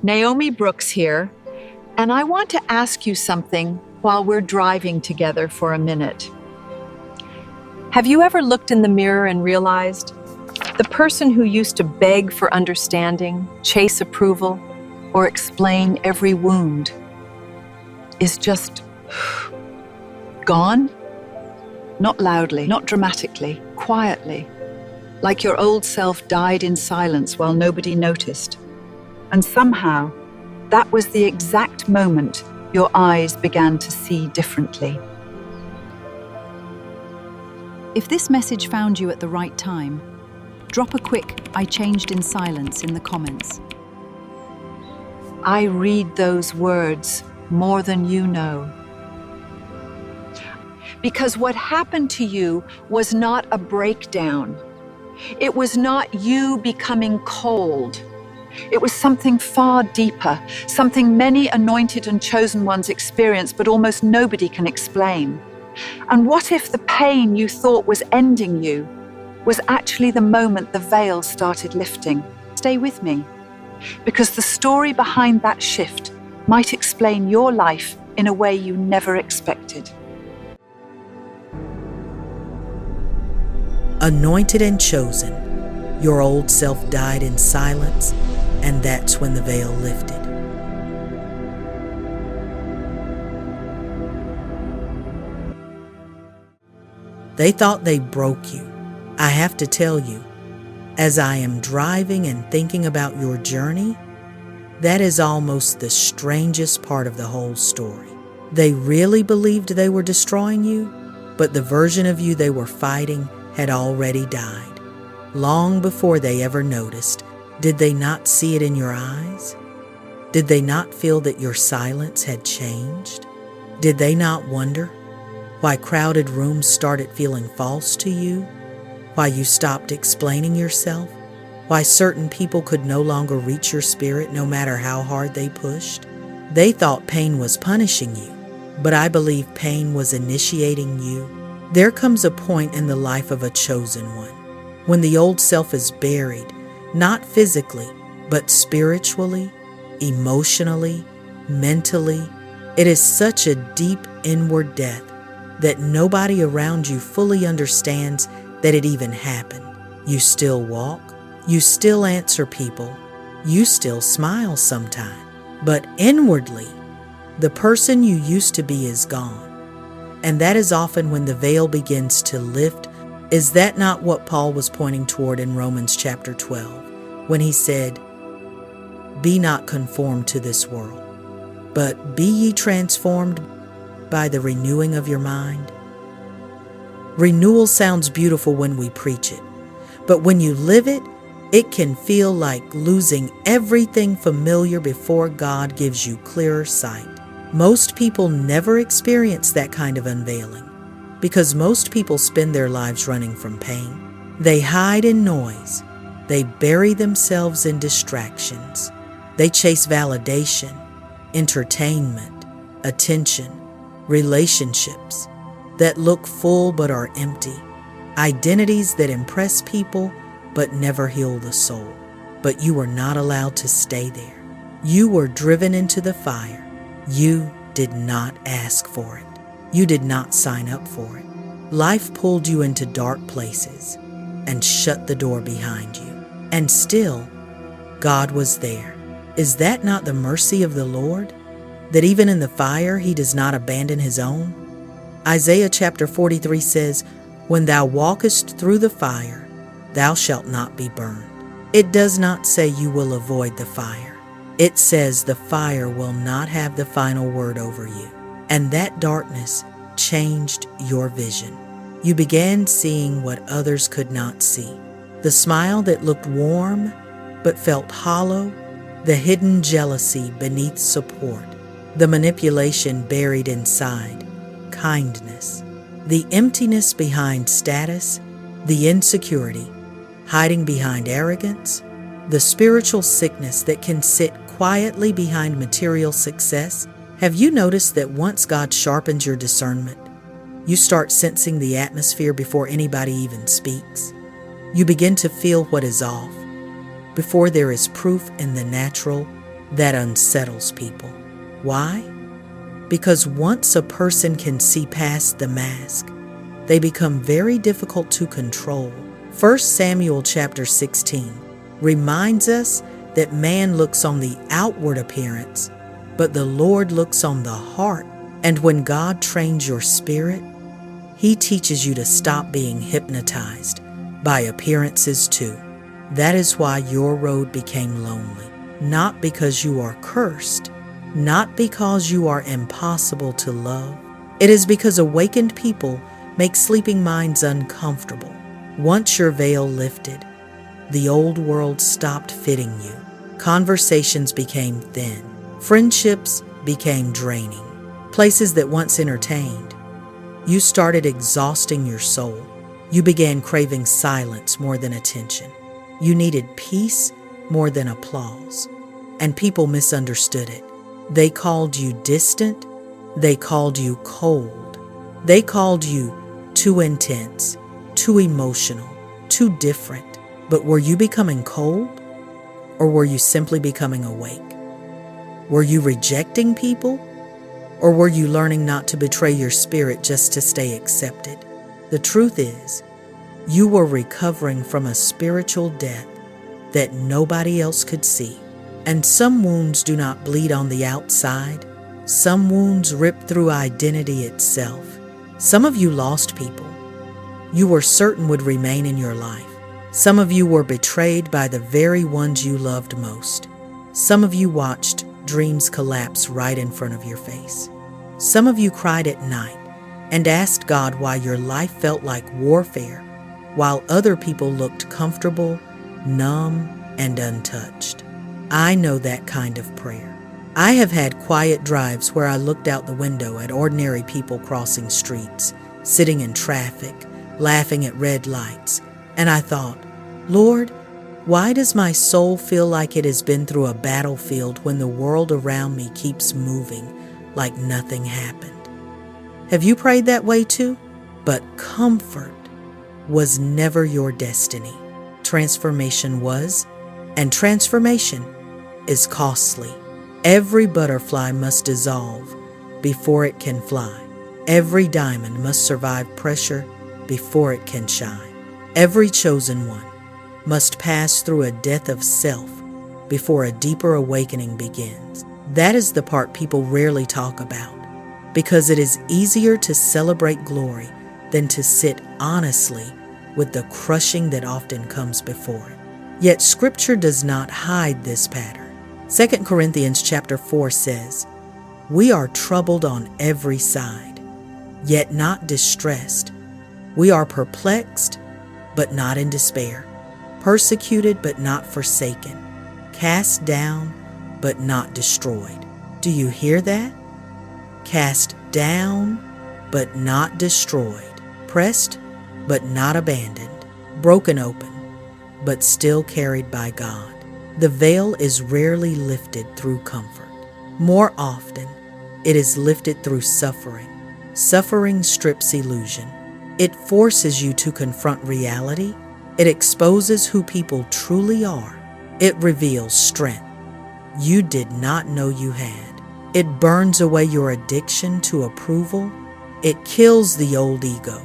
Naomi Brooks here, and I want to ask you something while we're driving together for a minute. Have you ever looked in the mirror and realized the person who used to beg for understanding, chase approval, or explain every wound is just gone? Not loudly, not dramatically, quietly, like your old self died in silence while nobody noticed. And somehow, that was the exact moment your eyes began to see differently. If this message found you at the right time, drop a quick "I changed in silence" in the comments. I read those words more than you know. Because what happened to you was not a breakdown. It was not you becoming cold. It was something far deeper, something many anointed and chosen ones experience, but almost nobody can explain. And what if the pain you thought was ending you was actually the moment the veil started lifting? Stay with me, because the story behind that shift might explain your life in a way you never expected. Anointed and chosen, your old self died in silence, and that's when the veil lifted. They thought they broke you. I have to tell you, as I am driving and thinking about your journey, that is almost the strangest part of the whole story. They really believed they were destroying you, but the version of you they were fighting had already died. Long before they ever noticed, did they not see it in your eyes? Did they not feel that your silence had changed? Did they not wonder why crowded rooms started feeling false to you? Why you stopped explaining yourself? Why certain people could no longer reach your spirit no matter how hard they pushed? They thought pain was punishing you, but I believe pain was initiating you. There comes a point in the life of a chosen one when the old self is buried, not physically, but spiritually, emotionally, mentally. It is such a deep inward death that nobody around you fully understands that it even happened. You still walk, you still answer people, you still smile sometimes, but inwardly, the person you used to be is gone. And that is often when the veil begins to lift. Is that not what Paul was pointing toward in Romans chapter 12, when he said, "Be not conformed to this world, but be ye transformed by the renewing of your mind"? Renewal sounds beautiful when we preach it, but when you live it, it can feel like losing everything familiar before God gives you clearer sight. Most people never experience that kind of unveiling because most people spend their lives running from pain. They hide in noise. They bury themselves in distractions. They chase validation, entertainment, attention, relationships that look full but are empty, identities that impress people but never heal the soul. But you were not allowed to stay there. You were driven into the fire. You did not ask for it. You did not sign up for it. Life pulled you into dark places and shut the door behind you. And still, God was there. Is that not the mercy of the Lord? That even in the fire, He does not abandon His own? Isaiah chapter 43 says, "When thou walkest through the fire, thou shalt not be burned." It does not say you will avoid the fire. It says the fire will not have the final word over you. And that darkness changed your vision. You began seeing what others could not see. The smile that looked warm but felt hollow, the hidden jealousy beneath support, the manipulation buried inside kindness, the emptiness behind status, the insecurity hiding behind arrogance, the spiritual sickness that can sit quietly behind material success. Have you noticed that once God sharpens your discernment, you start sensing the atmosphere before anybody even speaks? You begin to feel what is off before there is proof in the natural That unsettles people. Why? Because once a person can see past the mask, they become very difficult to control. 1 Samuel chapter 16 reminds us that man looks on the outward appearance, but the Lord looks on the heart. And when God trains your spirit, He teaches you to stop being hypnotized by appearances too. That is why your road became lonely. Not because you are cursed, not because you are impossible to love. It is because awakened people make sleeping minds uncomfortable. Once your veil lifted, the old world stopped fitting you. Conversations became thin. Friendships became draining. Places that once entertained, you started exhausting your soul. You began craving silence more than attention. You needed peace more than applause. And people misunderstood it. They called you distant. They called you cold. They called you too intense, too emotional, too different. But were you becoming cold? Or were you simply becoming awake? Were you rejecting people? Or were you learning not to betray your spirit just to stay accepted? The truth is, you were recovering from a spiritual death that nobody else could see. And some wounds do not bleed on the outside. Some wounds rip through identity itself. Some of you lost people you were certain would remain in your life. Some of you were betrayed by the very ones you loved most. Some of you watched dreams collapse right in front of your face. Some of you cried at night and asked God why your life felt like warfare, while other people looked comfortable, numb, and untouched. I know that kind of prayer. I have had quiet drives where I looked out the window at ordinary people crossing streets, sitting in traffic, laughing at red lights, and I thought, Lord, why does my soul feel like it has been through a battlefield when the world around me keeps moving like nothing happened? Have you prayed that way too? But comfort was never your destiny. Transformation was, and transformation is costly. Every butterfly must dissolve before it can fly. Every diamond must survive pressure before it can shine. Every chosen one must pass through a death of self before a deeper awakening begins. That is the part people rarely talk about, because it is easier to celebrate glory than to sit honestly with the crushing that often comes before it. Yet Scripture does not hide this pattern. 2 Corinthians chapter 4 says, "We are troubled on every side, yet not distressed. We are perplexed, but not in despair. Persecuted, but not forsaken. Cast down, but not destroyed." Do you hear that? Cast down, but not destroyed. Pressed, but not abandoned. Broken open, but still carried by God. The veil is rarely lifted through comfort. More often, it is lifted through suffering. Suffering strips illusion. It forces you to confront reality. It exposes who people truly are. It reveals strength you did not know you had. It burns away your addiction to approval. It kills the old ego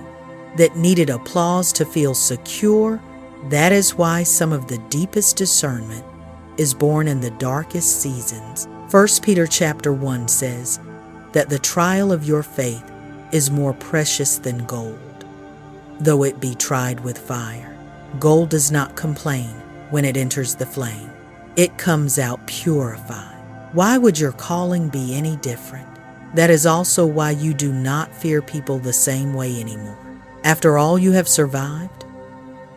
that needed applause to feel secure. That is why some of the deepest discernment is born in the darkest seasons. 1 Peter chapter 1 says that the trial of your faith is more precious than gold, though it be tried with fire. Gold does not complain when it enters the flame. It comes out purified. Why would your calling be any different? That is also why you do not fear people the same way anymore. After all you have survived,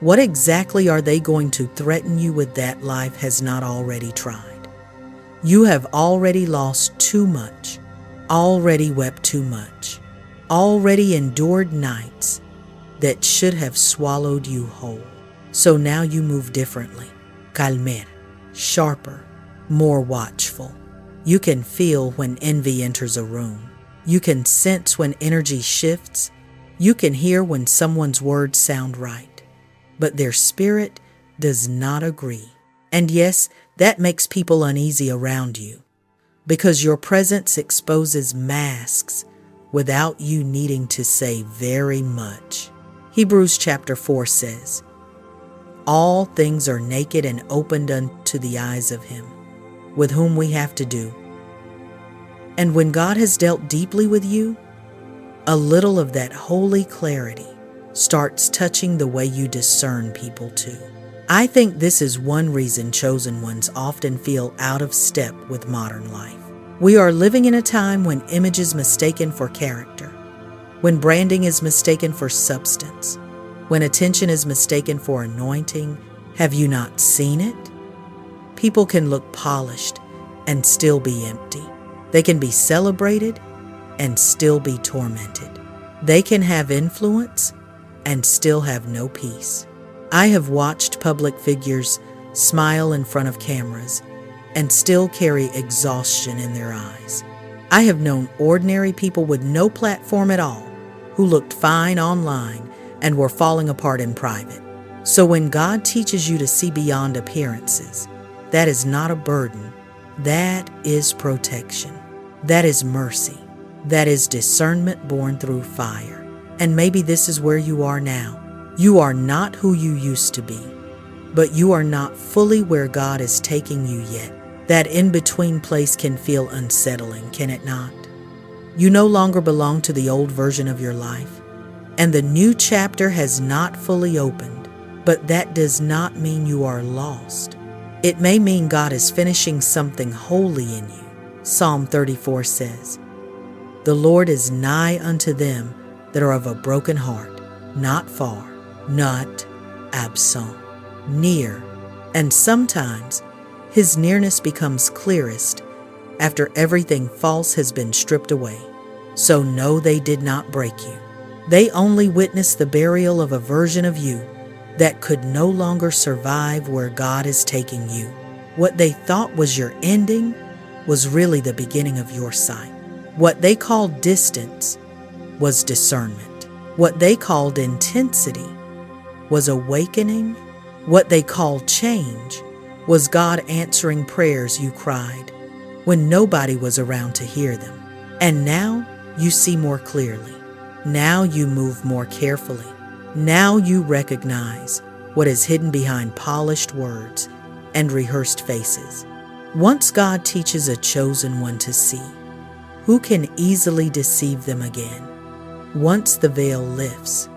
what exactly are they going to threaten you with that life has not already tried? You have already lost too much, already wept too much, already endured nights that should have swallowed you whole. So now you move differently, calmer, sharper, more watchful. You can feel when envy enters a room. You can sense when energy shifts. You can hear when someone's words sound right, but their spirit does not agree. And yes, That makes people uneasy around you because your presence exposes masks without you needing to say very much. Hebrews chapter 4 says, "All things are naked and opened unto the eyes of him, with whom we have to do." And when God has dealt deeply with you, a little of that holy clarity starts touching the way you discern people too. I think this is one reason chosen ones often feel out of step with modern life. We are living in a time when image is mistaken for character, when branding is mistaken for substance, when attention is mistaken for anointing. Have you not seen it? People can look polished and still be empty. They can be celebrated and still be tormented. They can have influence and still have no peace. I have watched public figures smile in front of cameras and still carry exhaustion in their eyes. I have known ordinary people with no platform at all who looked fine online and were falling apart in private. So when God teaches you to see beyond appearances, that is not a burden. That is protection. That is mercy. That is discernment born through fire. And maybe this is where you are now. You are not who you used to be, but you are not fully where God is taking you yet. That in-between place can feel unsettling, can it not? You no longer belong to the old version of your life, and the new chapter has not fully opened, but that does not mean you are lost. It may mean God is finishing something holy in you. Psalm 34 says, "The Lord is nigh unto them that are of a broken heart, not far, not absent, near." And sometimes his nearness becomes clearest after everything false has been stripped away. So no, they did not break you. They only witnessed the burial of a version of you that could no longer survive where God is taking you. What they thought was your ending was really the beginning of your sight. What they called distance was discernment. What they called intensity was awakening. What they called change was God answering prayers you cried when nobody was around to hear them. And now you see more clearly. Now you move more carefully. Now you recognize what is hidden behind polished words and rehearsed faces. Once God teaches a chosen one to see, who can easily deceive them again? Once the veil lifts,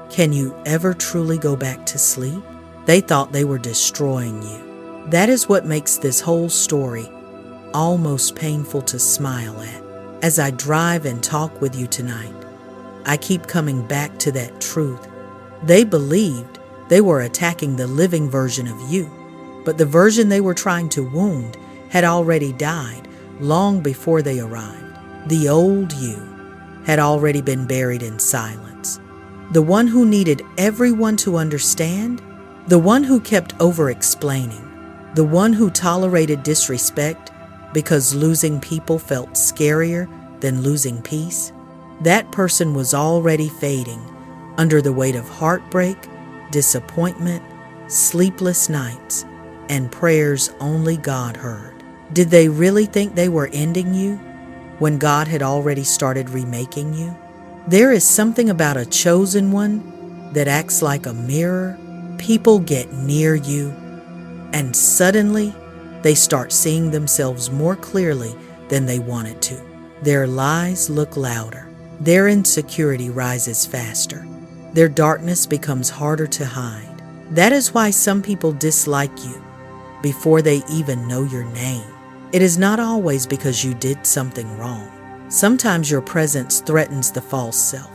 can you ever truly go back to sleep? They thought they were destroying you. That is what makes this whole story almost painful to smile at. As I drive and talk with you tonight, I keep coming back to that truth. They believed they were attacking the living version of you, but the version they were trying to wound had already died long before they arrived. The old you had already been buried in silence. The one who needed everyone to understand, the one who kept over-explaining, the one who tolerated disrespect because losing people felt scarier than losing peace, that person was already fading under the weight of heartbreak, disappointment, sleepless nights, and prayers only God heard. Did they really think they were ending you when God had already started remaking you? There is something about a chosen one that acts like a mirror. People get near you, and suddenly they start seeing themselves more clearly than they wanted to. Their lies look louder. Their insecurity rises faster. Their darkness becomes harder to hide. That is why some people dislike you before they even know your name. It is not always because you did something wrong. Sometimes your presence threatens the false self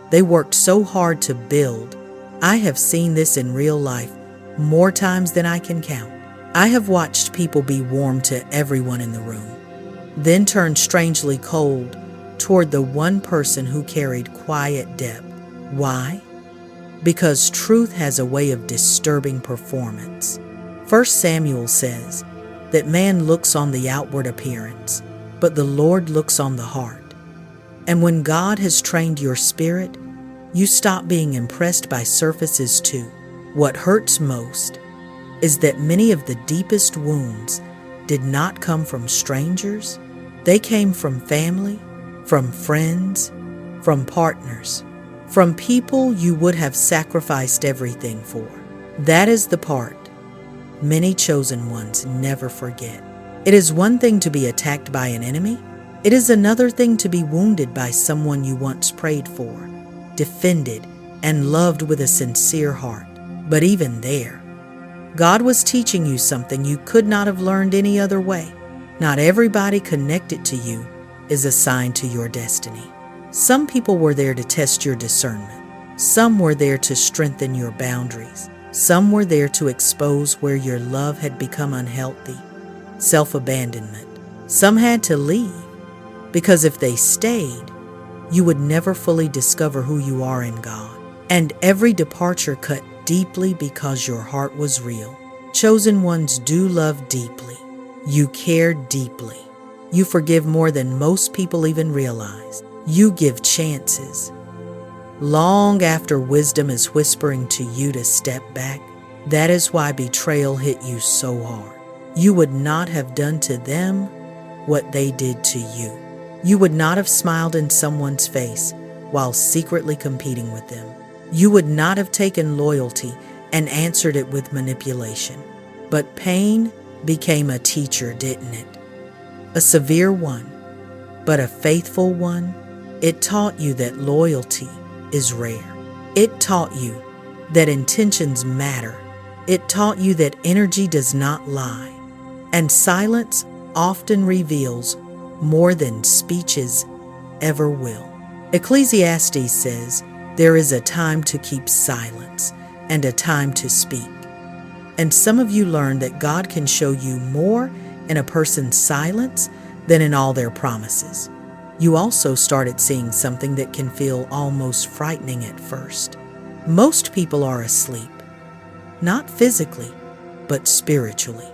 they worked so hard to build. I have seen this in real life more times than I can count. I have watched people be warm to everyone in the room, then turn strangely cold toward the one person who carried quiet depth. Why? Because truth has a way of disturbing performance. 1 Samuel says that man looks on the outward appearance, but the Lord looks on the heart. And when God has trained your spirit, you stop being impressed by surfaces too. What hurts most is that many of the deepest wounds did not come from strangers. They came from family, from friends, from partners, from people you would have sacrificed everything for. That is the part many chosen ones never forget. It is one thing to be attacked by an enemy. It is another thing to be wounded by someone you once prayed for, defended, and loved with a sincere heart. But even there, God was teaching you something you could not have learned any other way. Not everybody connected to you is assigned to your destiny. Some people were there to test your discernment. Some were there to strengthen your boundaries. Some were there to expose where your love had become unhealthy, self-abandonment. Some had to leave, because if they stayed, you would never fully discover who you are in God. And every departure cut deeply because your heart was real. Chosen ones do love deeply. You care deeply. You forgive more than most people even realize. You give chances. Long after wisdom is whispering to you to step back, that is why betrayal hit you so hard. You would not have done to them what they did to you. You would not have smiled in someone's face while secretly competing with them. You would not have taken loyalty and answered it with manipulation. But pain became a teacher, didn't it? A severe one, but a faithful one. It taught you that loyalty is rare. It taught you that intentions matter. It taught you that energy does not lie. And silence often reveals more than speeches ever will. Ecclesiastes says, there is a time to keep silence and a time to speak. And some of you learned that God can show you more in a person's silence than in all their promises. You also started seeing something that can feel almost frightening at first. Most people are asleep, not physically, but spiritually.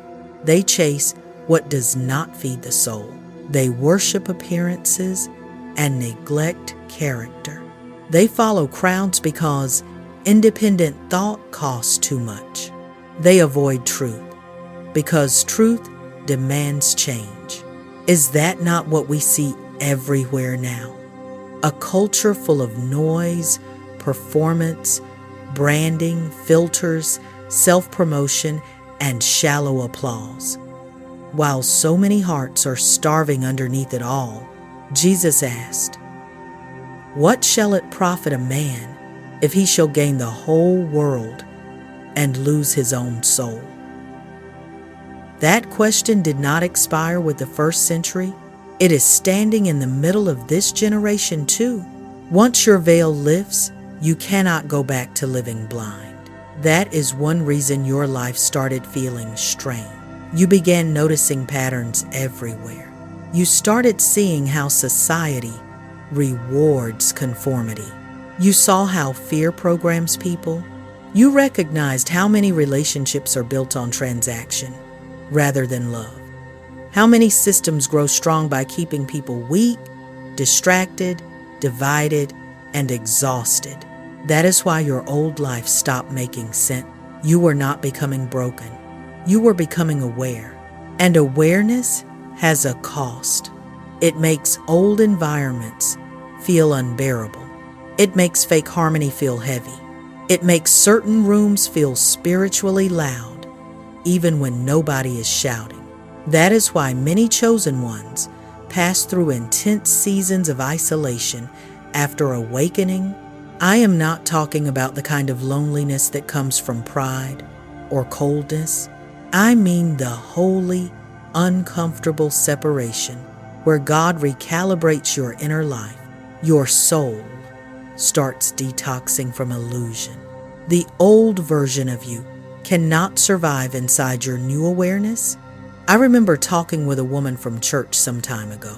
They chase what does not feed the soul. They worship appearances and neglect character. They follow crowds because independent thought costs too much. They avoid truth because truth demands change. Is that not what we see everywhere now? A culture full of noise, performance, branding, filters, self-promotion, and shallow applause. While so many hearts are starving underneath it all, Jesus asked, "What shall it profit a man if he shall gain the whole world and lose his own soul?" That question did not expire with the first century. It is standing in the middle of this generation too. Once your veil lifts, you cannot go back to living blind. That is one reason your life started feeling strained. You began noticing patterns everywhere. You started seeing how society rewards conformity. You saw how fear programs people. You recognized how many relationships are built on transaction rather than love. How many systems grow strong by keeping people weak, distracted, divided, and exhausted. That is why your old life stopped making sense. You were not becoming broken. You were becoming aware. And awareness has a cost. It makes old environments feel unbearable. It makes fake harmony feel heavy. It makes certain rooms feel spiritually loud, even when nobody is shouting. That is why many chosen ones pass through intense seasons of isolation after awakening. I am not talking about the kind of loneliness that comes from pride or coldness. I mean the holy, uncomfortable separation where God recalibrates your inner life. Your soul starts detoxing from illusion. The old version of you cannot survive inside your new awareness. I remember talking with a woman from church some time ago.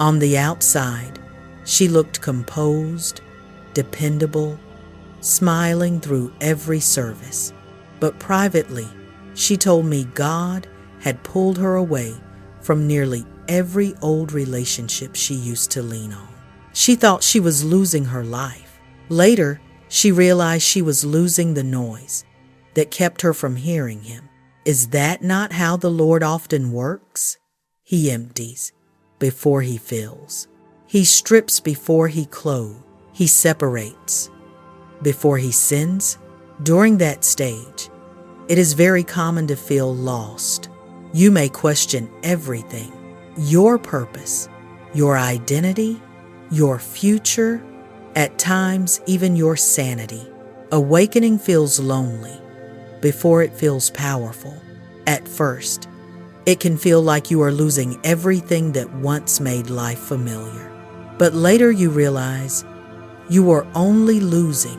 On the outside, she looked composed, dependable, smiling through every service. But privately, she told me God had pulled her away from nearly every old relationship she used to lean on. She thought she was losing her life. Later, she realized she was losing the noise that kept her from hearing him. Is that not how the Lord often works? He empties before he fills. He strips before he clothes. He separates before he sends. During that stage, it is very common to feel lost. You may question everything: your purpose, your identity, your future, at times even your sanity. Awakening feels lonely before it feels powerful. At first, it can feel like you are losing everything that once made life familiar. But later you realize you are only losing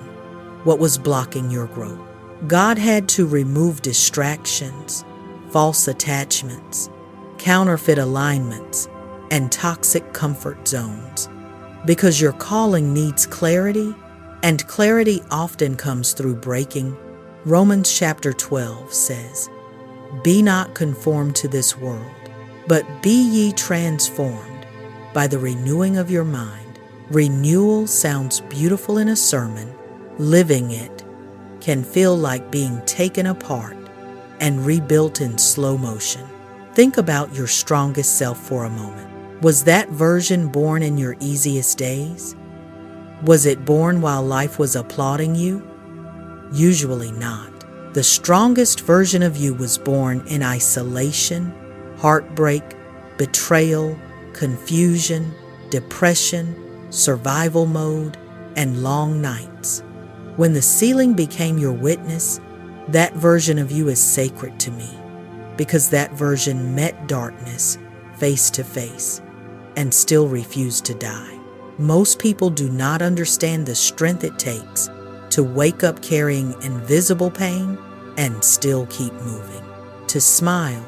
what was blocking your growth. God had to remove distractions, false attachments, counterfeit alignments, and toxic comfort zones, because your calling needs clarity, and clarity often comes through breaking. Romans chapter 12 says, "Be not conformed to this world, but be ye transformed by the renewing of your mind." Renewal sounds beautiful in a sermon. Living it can feel like being taken apart and rebuilt in slow motion. Think about your strongest self for a moment. Was that version born in your easiest days? Was it born while life was applauding you? Usually not. The strongest version of you was born in isolation, heartbreak, betrayal, confusion, depression, survival mode, and long nights. When the ceiling became your witness, that version of you is sacred to me, because that version met darkness face to face and still refused to die. Most people do not understand the strength it takes to wake up carrying invisible pain and still keep moving, to smile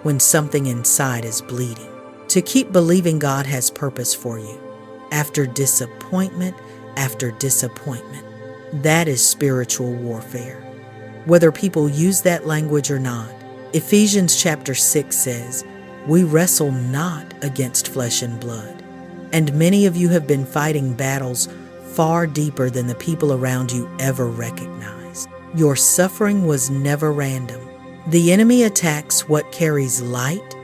when something inside is bleeding, to keep believing God has purpose for you after disappointment after disappointment. That is spiritual warfare, whether people use that language or not. Ephesians chapter 6 says, "We wrestle not against flesh and blood." And many of you have been fighting battles far deeper than the people around you ever recognized. Your suffering was never random. The enemy attacks what carries light.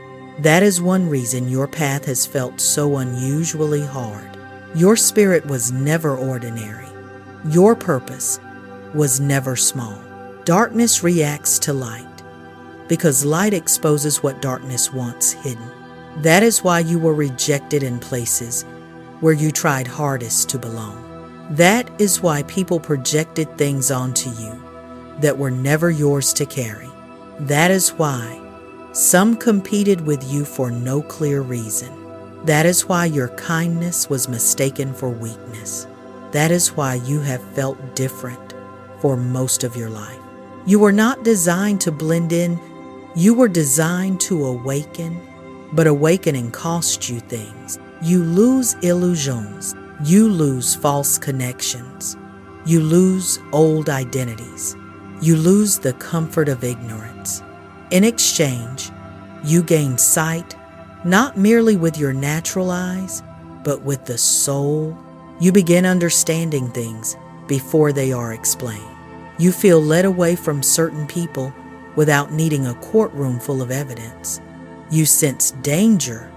That is one reason your path has felt so unusually hard. Your spirit was never ordinary. Your purpose was never small. Darkness reacts to light because light exposes what darkness wants hidden. That is why you were rejected in places where you tried hardest to belong. That is why people projected things onto you that were never yours to carry. That is why some competed with you for no clear reason. That is why your kindness was mistaken for weakness. That is why you have felt different for most of your life. You were not designed to blend in. You were designed to awaken, but awakening costs you things. You lose illusions. You lose false connections. You lose old identities. You lose the comfort of ignorance. In exchange, you gain sight, not merely with your natural eyes, but with the soul. You begin understanding things before they are explained. You feel led away from certain people without needing a courtroom full of evidence. You sense danger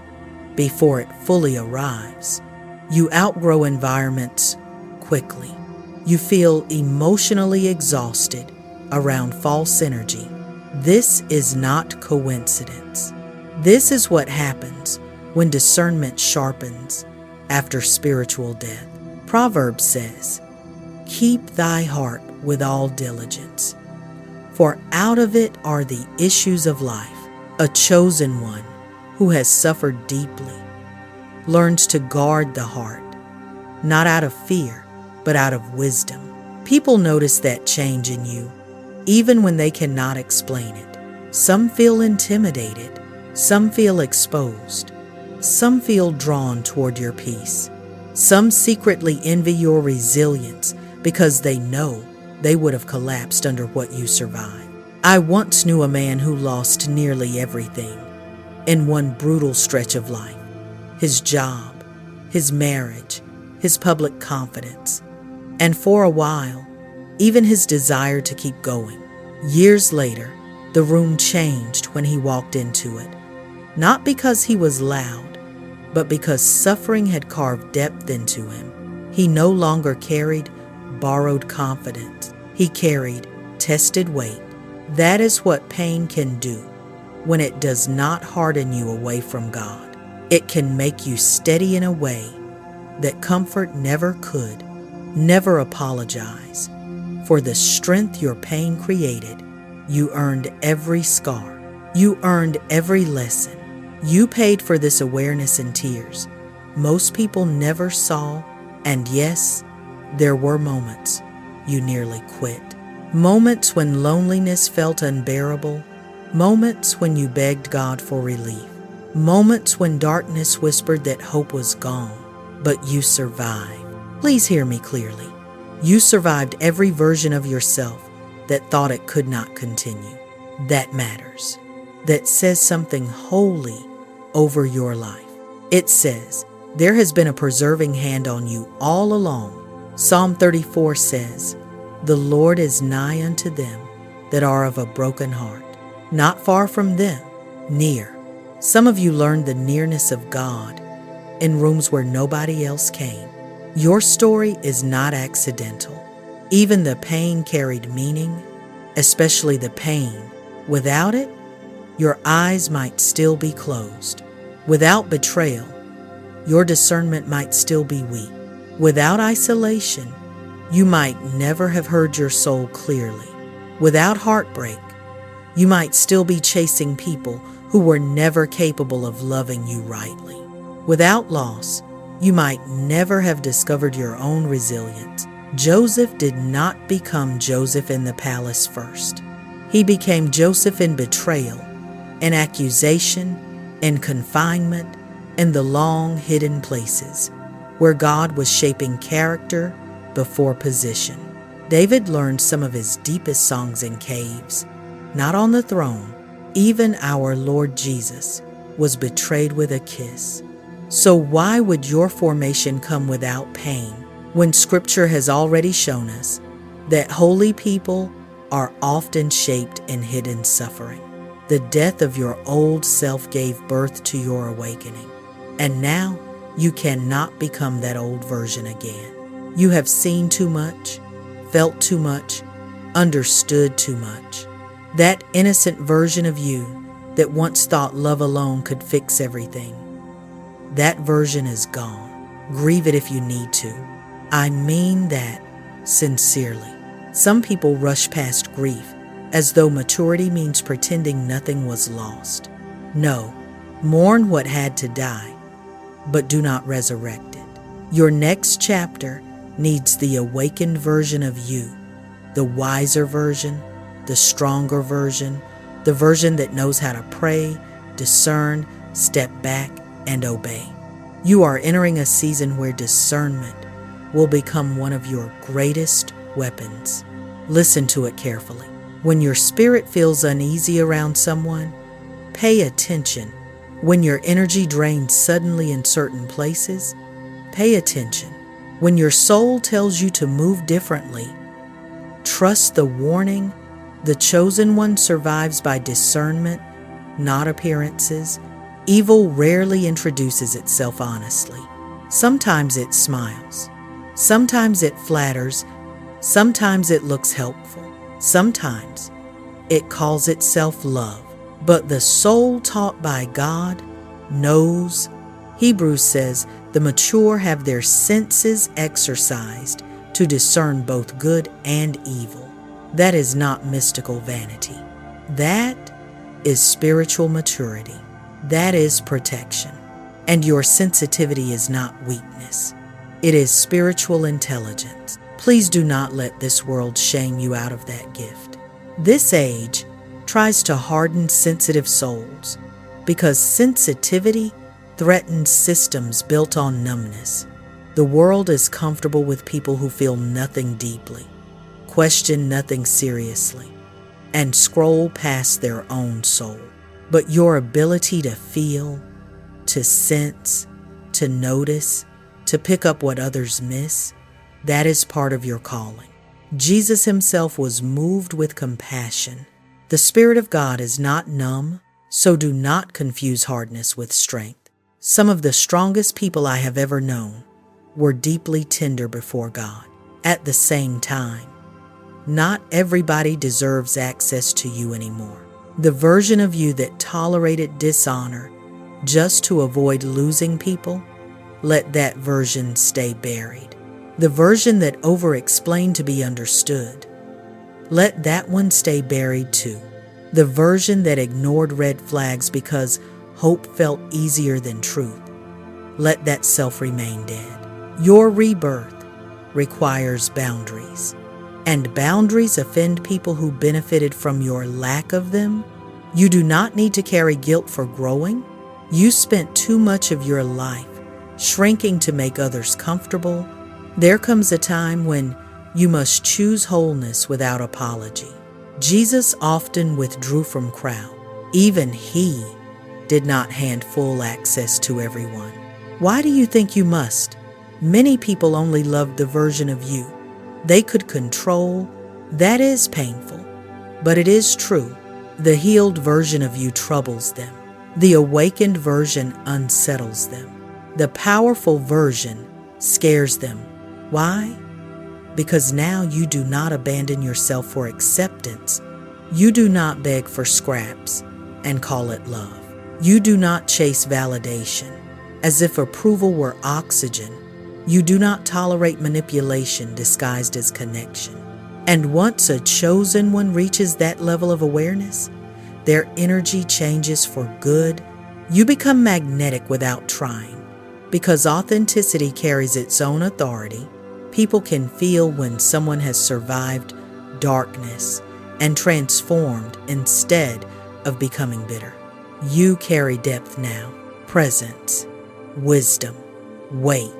before it fully arrives. You outgrow environments quickly. You feel emotionally exhausted around false energy. This is not coincidence. This is what happens when discernment sharpens after spiritual death. Proverbs says, "Keep thy heart with all diligence, for out of it are the issues of life." A chosen one who has suffered deeply learns to guard the heart, not out of fear, but out of wisdom. People notice that change in you, even when they cannot explain it. Some feel intimidated, some feel exposed, some feel drawn toward your peace. Some secretly envy your resilience because they know they would have collapsed under what you survived. I once knew a man who lost nearly everything in one brutal stretch of life: his job, his marriage, his public confidence, and for a while, even his desire to keep going. Years later, The room changed when he walked into it, not because he was loud, but because suffering had carved depth into him. He no longer carried borrowed confidence. He carried tested weight. That is what pain can do when it does not harden you away from God. It can make you steady in a way that comfort never could. Never apologize for the strength your pain created. You earned every scar. You earned every lesson. You paid for this awareness in tears most people never saw, and yes, there were moments you nearly quit. Moments when loneliness felt unbearable. Moments when you begged God for relief. Moments when darkness whispered that hope was gone, but you survived. Please hear me clearly. You survived every version of yourself that thought it could not continue. That matters. That says something holy over your life. It says, there has been a preserving hand on you all along. Psalm 34 says, the Lord is nigh unto them that are of a broken heart, not far from them, near. Some of you learned the nearness of God in rooms where nobody else came. Your story is not accidental. Even the pain carried meaning, especially the pain. Without it, your eyes might still be closed. Without betrayal, your discernment might still be weak. Without isolation, you might never have heard your soul clearly. Without heartbreak, you might still be chasing people who were never capable of loving you rightly. Without loss, you might never have discovered your own resilience. Joseph did not become Joseph in the palace first. He became Joseph in betrayal, in accusation, in confinement, in the long hidden places where God was shaping character before position. David learned some of his deepest songs in caves, not on the throne. Even our Lord Jesus was betrayed with a kiss. So why would your formation come without pain when Scripture has already shown us that holy people are often shaped in hidden suffering? The death of your old self gave birth to your awakening, and now you cannot become that old version again. You have seen too much, felt too much, understood too much. That innocent version of you that once thought love alone could fix everything, that version is gone. Grieve it if you need to. I mean that sincerely. Some people rush past grief as though maturity means pretending nothing was lost. No, mourn what had to die, but do not resurrect it. Your next chapter needs the awakened version of you, the wiser version, the stronger version, the version that knows how to pray, discern, step back, and obey. You are entering a season where discernment will become one of your greatest weapons. Listen to it carefully. When your spirit feels uneasy around someone, pay attention. When your energy drains suddenly in certain places, pay attention. When your soul tells you to move differently, trust the warning. The chosen one survives by discernment, not appearances. Evil rarely introduces itself honestly. Sometimes it smiles. Sometimes it flatters. Sometimes it looks helpful. Sometimes it calls itself love. But the soul taught by God knows. Hebrews says the mature have their senses exercised to discern both good and evil. That is not mystical vanity. That is spiritual maturity. That is protection. And your sensitivity is not weakness. It is spiritual intelligence. Please do not let this world shame you out of that gift. This age tries to harden sensitive souls because sensitivity threatens systems built on numbness. The world is comfortable with people who feel nothing deeply, question nothing seriously, and scroll past their own soul. But your ability to feel, to sense, to notice, to pick up what others miss, that is part of your calling. Jesus himself was moved with compassion The Spirit of God is not numb, so do not confuse hardness with strength. Some of the strongest people I have ever known were deeply tender before God. At the same time, not everybody deserves access to you anymore. The version of you that tolerated dishonor just to avoid losing people, let that version stay buried. The version that over-explained to be understood, let that one stay buried too. The version that ignored red flags because hope felt easier than truth, let that self remain dead. Your rebirth requires boundaries, and boundaries offend people who benefited from your lack of them. You do not need to carry guilt for growing. You spent too much of your life shrinking to make others comfortable. There comes a time when you must choose wholeness without apology. Jesus often withdrew from crowd. Even he did not hand full access to everyone. Why do you think you must? Many people only loved the version of you they could control. That is painful, but it is true. The healed version of you troubles them. The awakened version unsettles them. The powerful version scares them. Why? Because now you do not abandon yourself for acceptance. You do not beg for scraps and call it love. You do not chase validation as if approval were oxygen. You do not tolerate manipulation disguised as connection. And once a chosen one reaches that level of awareness, their energy changes for good. You become magnetic without trying. Because authenticity carries its own authority, people can feel when someone has survived darkness and transformed instead of becoming bitter. You carry depth now, presence, wisdom, weight.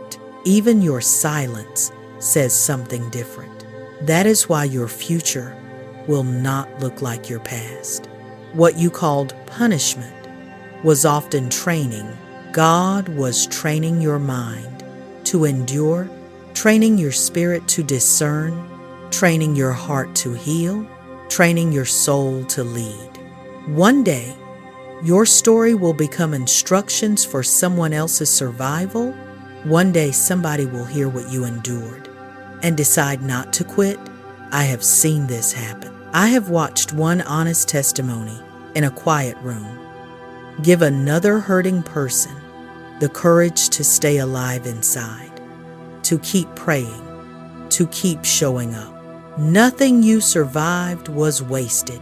Even your silence says something different. That is why your future will not look like your past. What you called punishment was often training. God was training your mind to endure, training your spirit to discern, training your heart to heal, training your soul to lead. One day, your story will become instructions for someone else's survival. One day, somebody will hear what you endured and decide not to quit. I have seen this happen. I have watched one honest testimony in a quiet room give another hurting person the courage to stay alive inside, to keep praying, to keep showing up. Nothing you survived was wasted.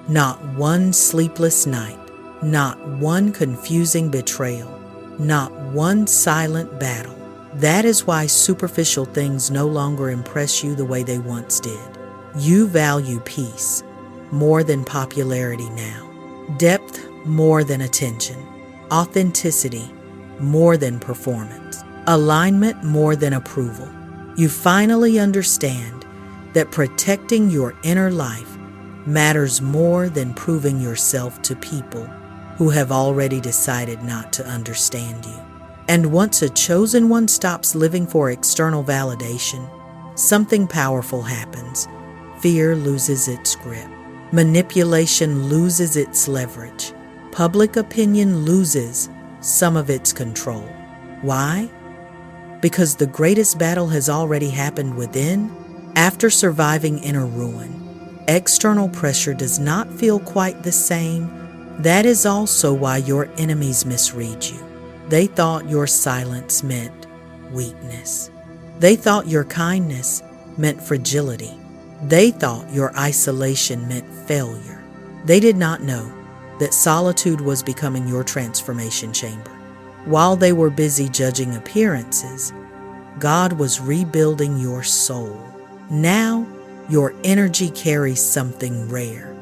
Not one sleepless night, not one confusing betrayal, not one silent battle. That is why superficial things no longer impress you the way they once did. You value peace more than popularity now, depth more than attention, authenticity more than performance, alignment more than approval. You finally understand that protecting your inner life matters more than proving yourself to people who have already decided not to understand you. And once a chosen one stops living for external validation, something powerful happens. Fear loses its grip. Manipulation loses its leverage. Public opinion loses some of its control. Why? Because the greatest battle has already happened within. After surviving inner ruin, external pressure does not feel quite the same. That is also why your enemies misread you. They thought your silence meant weakness. They thought your kindness meant fragility. They thought your isolation meant failure. They did not know that solitude was becoming your transformation chamber. While they were busy judging appearances, God was rebuilding your soul. Now, your energy carries something rare.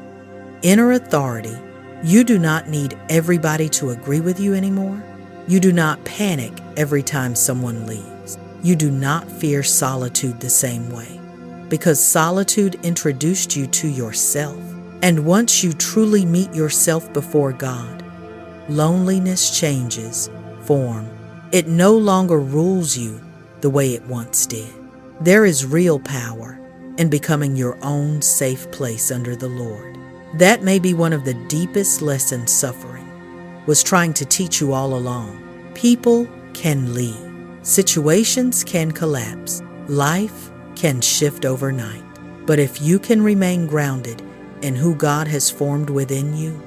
Inner authority. You do not need everybody to agree with you anymore. You do not panic every time someone leaves. You do not fear solitude the same way, because solitude introduced you to yourself. And once you truly meet yourself before God, loneliness changes form. It no longer rules you the way it once did. There is real power in becoming your own safe place under the Lord. That may be one of the deepest lessons suffering was trying to teach you all along. People can leave. Situations can collapse. Life can shift overnight. But if you can remain grounded in who God has formed within you,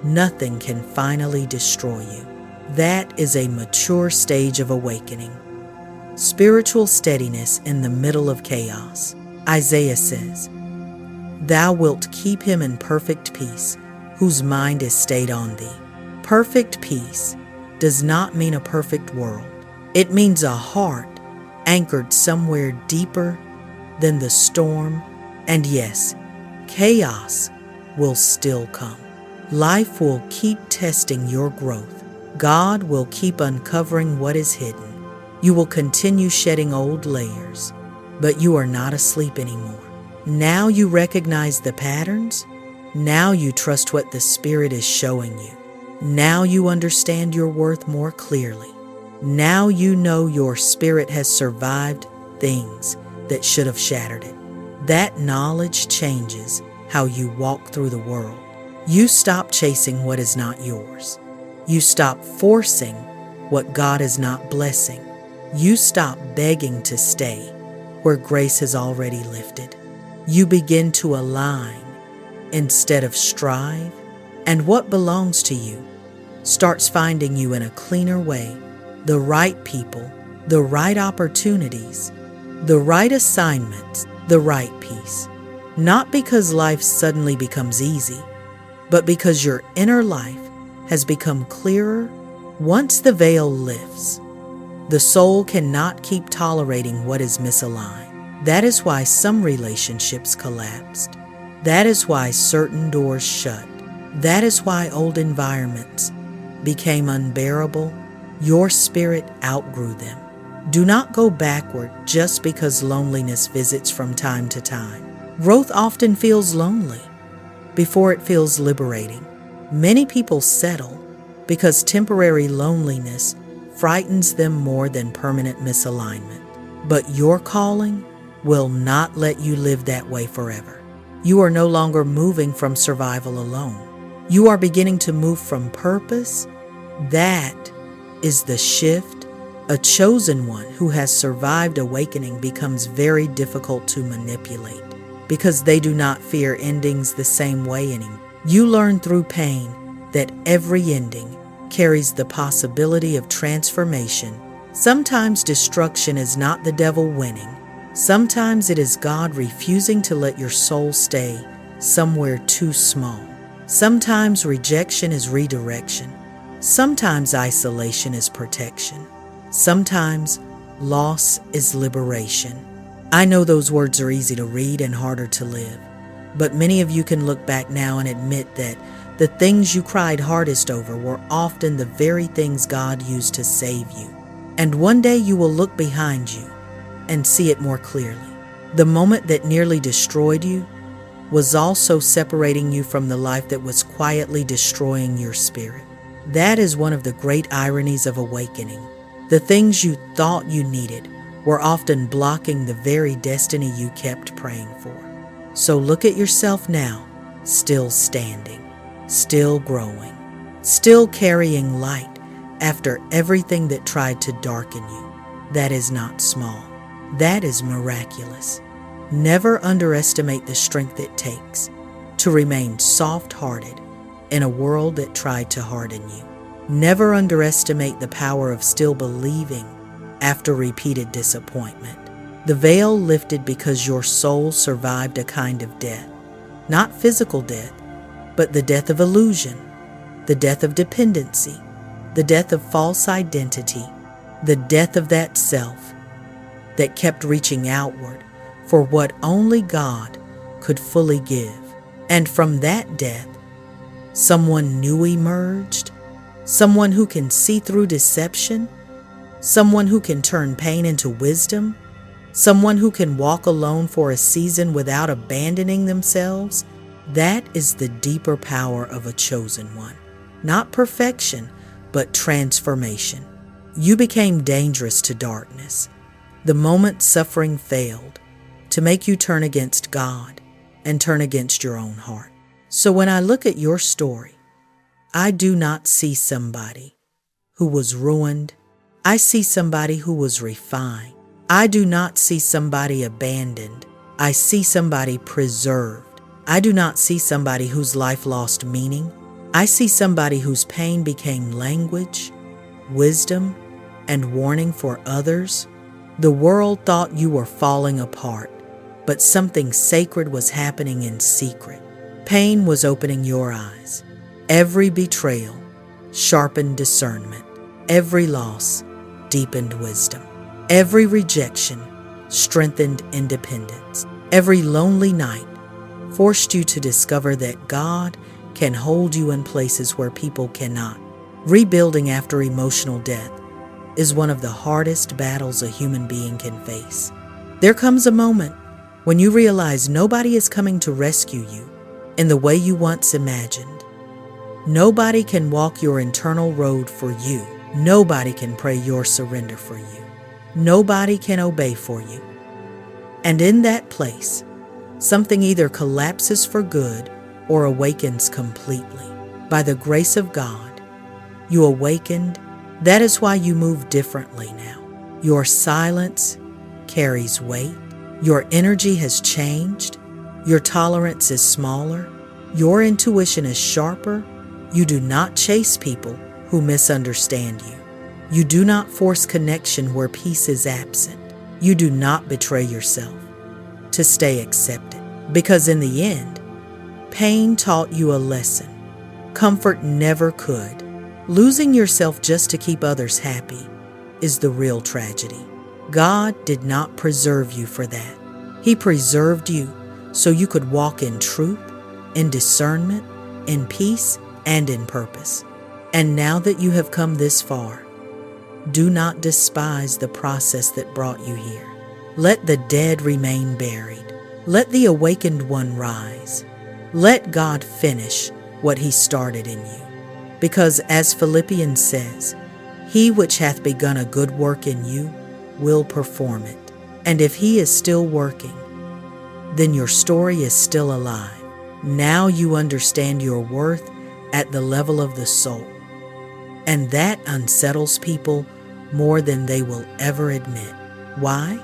nothing can finally destroy you. That is a mature stage of awakening. Spiritual steadiness in the middle of chaos. Isaiah says, "Thou wilt keep him in perfect peace, whose mind is stayed on thee." Perfect peace does not mean a perfect world. It means a heart anchored somewhere deeper than the storm. And yes, chaos will still come. Life will keep testing your growth. God will keep uncovering what is hidden. You will continue shedding old layers, but you are not asleep anymore. Now you recognize the patterns. Now you trust what the Spirit is showing you. Now you understand your worth more clearly. Now you know your spirit has survived things that should have shattered it. That knowledge changes how you walk through the world. You stop chasing what is not yours. You stop forcing what God is not blessing. You stop begging to stay where grace has already lifted. You begin to align instead of strive, and what belongs to you starts finding you in a cleaner way. The right people, the right opportunities, the right assignments, the right peace. Not because life suddenly becomes easy, but because your inner life has become clearer. Once the veil lifts, the soul cannot keep tolerating what is misaligned. That is why some relationships collapsed. That is why certain doors shut. That is why old environments became unbearable. Your spirit outgrew them. Do not go backward just because loneliness visits from time to time. Growth often feels lonely before it feels liberating. Many people settle because temporary loneliness frightens them more than permanent misalignment. But your calling will not let you live that way forever. You are no longer moving from survival alone. You are beginning to move from purpose. That is the shift. A chosen one who has survived awakening becomes very difficult to manipulate because they do not fear endings the same way anymore. You learn through pain that every ending carries the possibility of transformation. Sometimes destruction is not the devil winning. Sometimes it is God refusing to let your soul stay somewhere too small. Sometimes rejection is redirection. Sometimes isolation is protection. Sometimes loss is liberation. I know those words are easy to read and harder to live, but many of you can look back now and admit that the things you cried hardest over were often the very things God used to save you. And one day you will look behind you and see it more clearly. The moment that nearly destroyed you was also separating you from the life that was quietly destroying your spirit. That is one of the great ironies of awakening. The things you thought you needed were often blocking the very destiny you kept praying for. So look at yourself now, still standing, still growing, still carrying light after everything that tried to darken you. That is not small. That is miraculous. Never underestimate the strength it takes to remain soft-hearted in a world that tried to harden you. Never underestimate the power of still believing after repeated disappointment. The veil lifted because your soul survived a kind of death. Not physical death, but the death of illusion, the death of dependency, the death of false identity, the death of that self that kept reaching outward for what only God could fully give. And from that death, someone new emerged, someone who can see through deception, someone who can turn pain into wisdom, someone who can walk alone for a season without abandoning themselves. That is the deeper power of a chosen one. Not perfection, but transformation. You became dangerous to darkness. The moment suffering failed to make you turn against God and turn against your own heart. So when I look at your story, I do not see somebody who was ruined. I see somebody who was refined. I do not see somebody abandoned. I see somebody preserved. I do not see somebody whose life lost meaning. I see somebody whose pain became language, wisdom, and warning for others. The world thought you were falling apart, but something sacred was happening in secret. Pain was opening your eyes. Every betrayal sharpened discernment. Every loss deepened wisdom. Every rejection strengthened independence. Every lonely night forced you to discover that God can hold you in places where people cannot. Rebuilding after emotional death is one of the hardest battles a human being can face. There comes a moment when you realize nobody is coming to rescue you in the way you once imagined. Nobody can walk your internal road for you. Nobody can pray your surrender for you. Nobody can obey for you. And in that place, something either collapses for good or awakens completely. By the grace of God, you awakened. That is why you move differently now. Your silence carries weight. Your energy has changed. Your tolerance is smaller. Your intuition is sharper. You do not chase people who misunderstand you. You do not force connection where peace is absent. You do not betray yourself to stay accepted. Because in the end, pain taught you a lesson comfort never could. Losing yourself just to keep others happy is the real tragedy. God did not preserve you for that. He preserved you so you could walk in truth, in discernment, in peace, and in purpose. And now that you have come this far, do not despise the process that brought you here. Let the dead remain buried. Let the awakened one rise. Let God finish what He started in you. Because as Philippians says, He which hath begun a good work in you will perform it. And if He is still working, then your story is still alive. Now you understand your worth at the level of the soul. And that unsettles people more than they will ever admit. Why?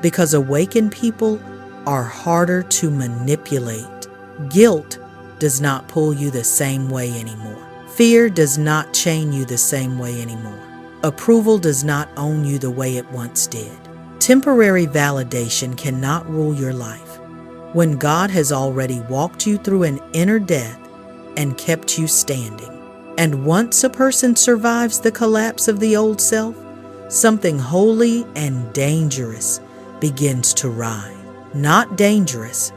Because awakened people are harder to manipulate. Guilt does not pull you the same way anymore. Fear does not chain you the same way anymore. Approval does not own you the way it once did. Temporary validation cannot rule your life when God has already walked you through an inner death and kept you standing. And once a person survives the collapse of the old self, something holy and dangerous begins to rise. Not dangerous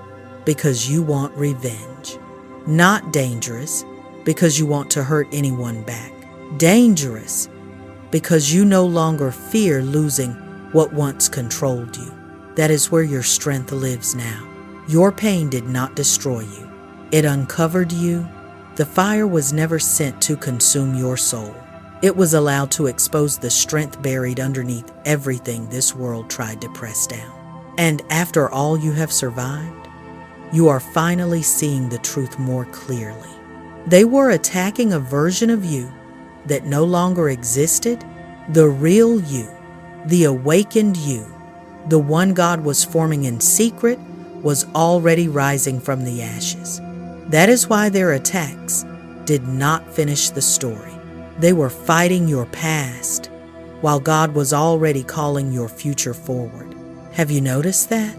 because you want revenge. Not dangerous because you want to hurt anyone back. Dangerous because you no longer fear losing what once controlled you. That is where your strength lives now. Your pain did not destroy you. It uncovered you. The fire was never sent to consume your soul. It was allowed to expose the strength buried underneath everything this world tried to press down. And after all you have survived, you are finally seeing the truth more clearly. They were attacking a version of you that no longer existed. The real you, the awakened you, the one God was forming in secret, was already rising from the ashes. That is why their attacks did not finish the story. They were fighting your past while God was already calling your future forward. Have you noticed that?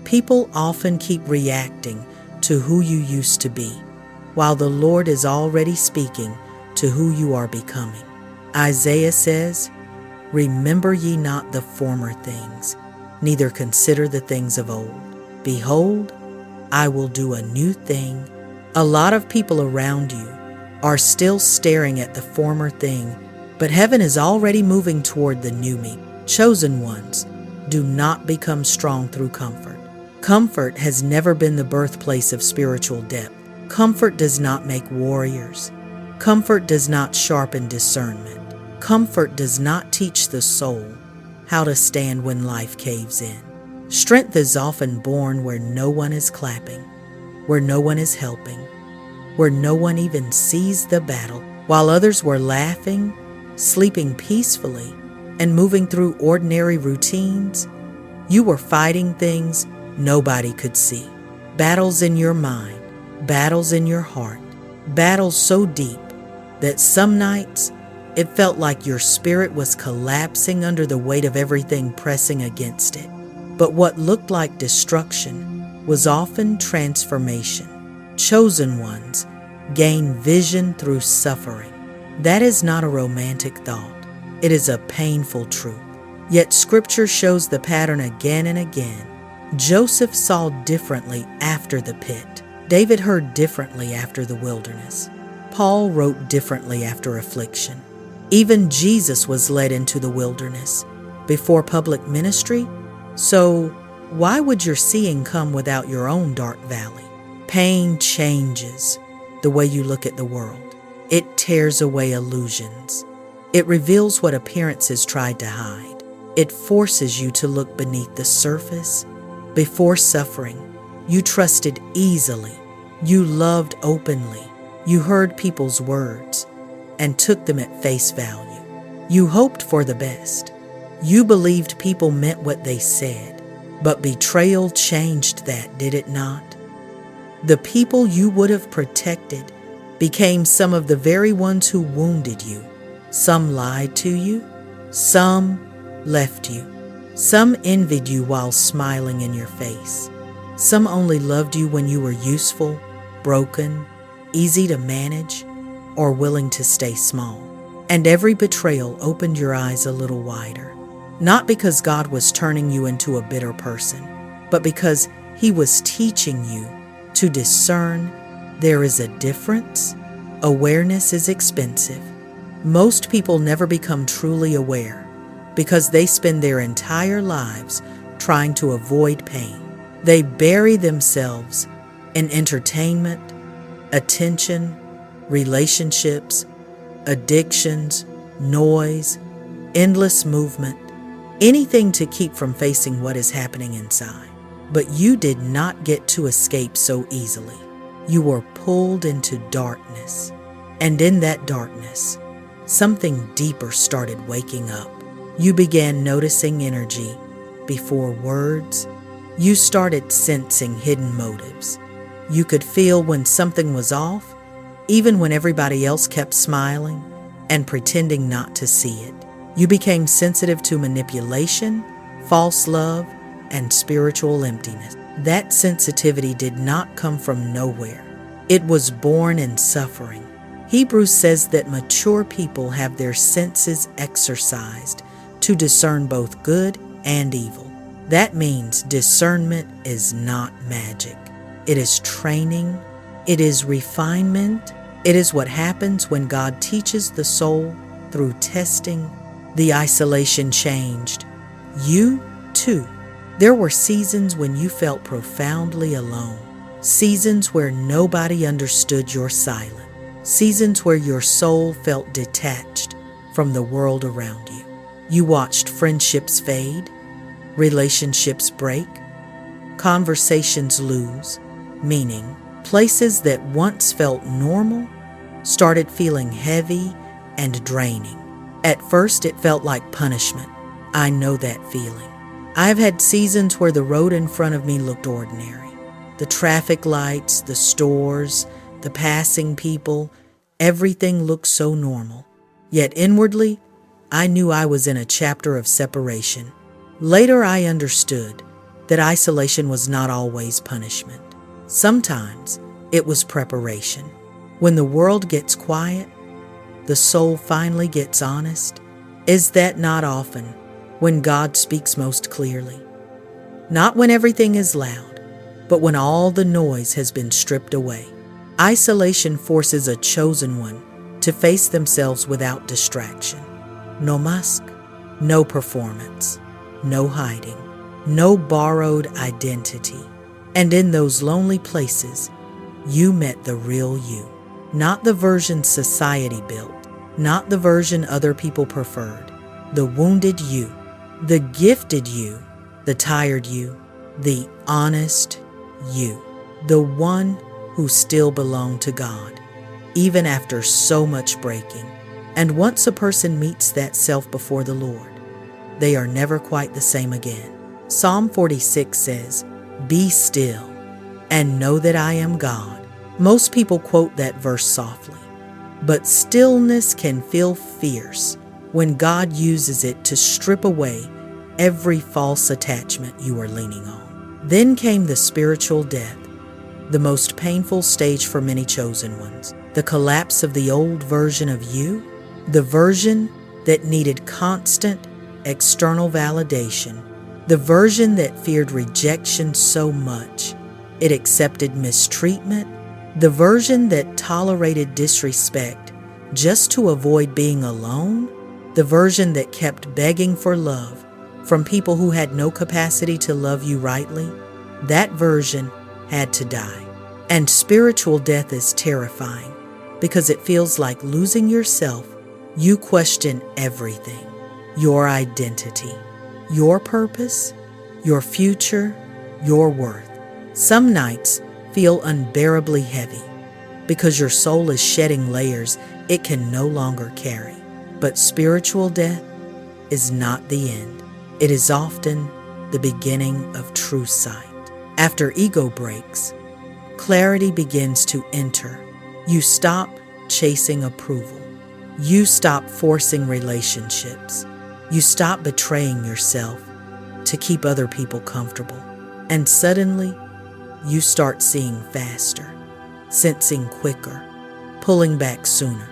People often keep reacting to who you used to be, while the Lord is already speaking to who you are becoming. Isaiah says, "Remember ye not the former things, neither consider the things of old. Behold, I will do a new thing." A lot of people around you are still staring at the former thing, but heaven is already moving toward the new me. Chosen ones, do not become strong through comfort. Comfort has never been the birthplace of spiritual depth. Comfort does not make warriors. Comfort does not sharpen discernment. Comfort does not teach the soul how to stand when life caves in. Strength is often born where no one is clapping. where no one is helping, where no one even sees the battle, while others were laughing, sleeping peacefully, and moving through ordinary routines. You were fighting things nobody could see. Battles in your mind, battles in your heart, battles so deep that some nights it felt like your spirit was collapsing under the weight of everything pressing against it. But what looked like destruction was often transformation. Chosen ones gain vision through suffering. That is not a romantic thought. It is a painful truth. Yet Scripture shows the pattern again and again. Joseph saw differently after the pit. David heard differently after the wilderness. Paul wrote differently after affliction. Even Jesus was led into the wilderness before public ministry. So why would your seeing come without your own dark valley? Pain changes the way you look at the world. It tears away illusions. It reveals what appearances tried to hide. It forces you to look beneath the surface. Before suffering, you trusted easily. You loved openly. You heard people's words and took them at face value. You hoped for the best. You believed people meant what they said. But betrayal changed that, did it not? The people you would have protected became some of the very ones who wounded you. Some lied to you. Some left you. Some envied you while smiling in your face. Some only loved you when you were useful, broken, easy to manage, or willing to stay small. And every betrayal opened your eyes a little wider. Not because God was turning you into a bitter person, but because He was teaching you to discern there is a difference. Awareness is expensive. Most people never become truly aware because they spend their entire lives trying to avoid pain. They bury themselves in entertainment, attention, relationships, addictions, noise, endless movement, anything to keep from facing what is happening inside. But you did not get to escape so easily. You were pulled into darkness. And in that darkness, something deeper started waking up. You began noticing energy before words. You started sensing hidden motives. You could feel when something was off, even when everybody else kept smiling and pretending not to see it. You became sensitive to manipulation, false love, and spiritual emptiness. That sensitivity did not come from nowhere. It was born in suffering. Hebrews says that mature people have their senses exercised to discern both good and evil. That means discernment is not magic. It is training. It is refinement. It is what happens when God teaches the soul through testing. The isolation changed. You, too. There were seasons when you felt profoundly alone. Seasons where nobody understood your silence. Seasons where your soul felt detached from the world around you. You watched friendships fade, relationships break, conversations lose meaning. Places that once felt normal started feeling heavy and draining. At first, it felt like punishment. I know that feeling. I've had seasons where the road in front of me looked ordinary. The traffic lights, the stores, the passing people, everything looked so normal. Yet inwardly, I knew I was in a chapter of separation. Later, I understood that isolation was not always punishment. Sometimes it was preparation. When the world gets quiet, the soul finally gets honest. Is that not often when God speaks most clearly? Not when everything is loud, but when all the noise has been stripped away. Isolation forces a chosen one to face themselves without distraction. No mask, no performance, no hiding, no borrowed identity. And in those lonely places, you met the real you. Not the version society built, not the version other people preferred. The wounded you, the gifted you, the tired you, the honest you. the one who still belonged to God, even after so much breaking. And once a person meets that self before the Lord, they are never quite the same again. Psalm 46 says, "Be still and know that I am God." Most people quote that verse softly, but stillness can feel fierce when God uses it to strip away every false attachment you are leaning on. Then came the spiritual death, the most painful stage for many chosen ones. The collapse of the old version of you, the version that needed constant external validation, the version that feared rejection so much it accepted mistreatment, the version that tolerated disrespect just to avoid being alone, the version that kept begging for love from people who had no capacity to love you rightly. That version had to die. And spiritual death is terrifying because it feels like losing yourself. You question everything: your identity, your purpose, your future, your worth. Some nights feel unbearably heavy because your soul is shedding layers it can no longer carry. But spiritual death is not the end. It is often the beginning of true sight. After ego breaks, clarity begins to enter. You stop chasing approval. You stop forcing relationships. You stop betraying yourself to keep other people comfortable. And suddenly, you start seeing faster, sensing quicker, pulling back sooner.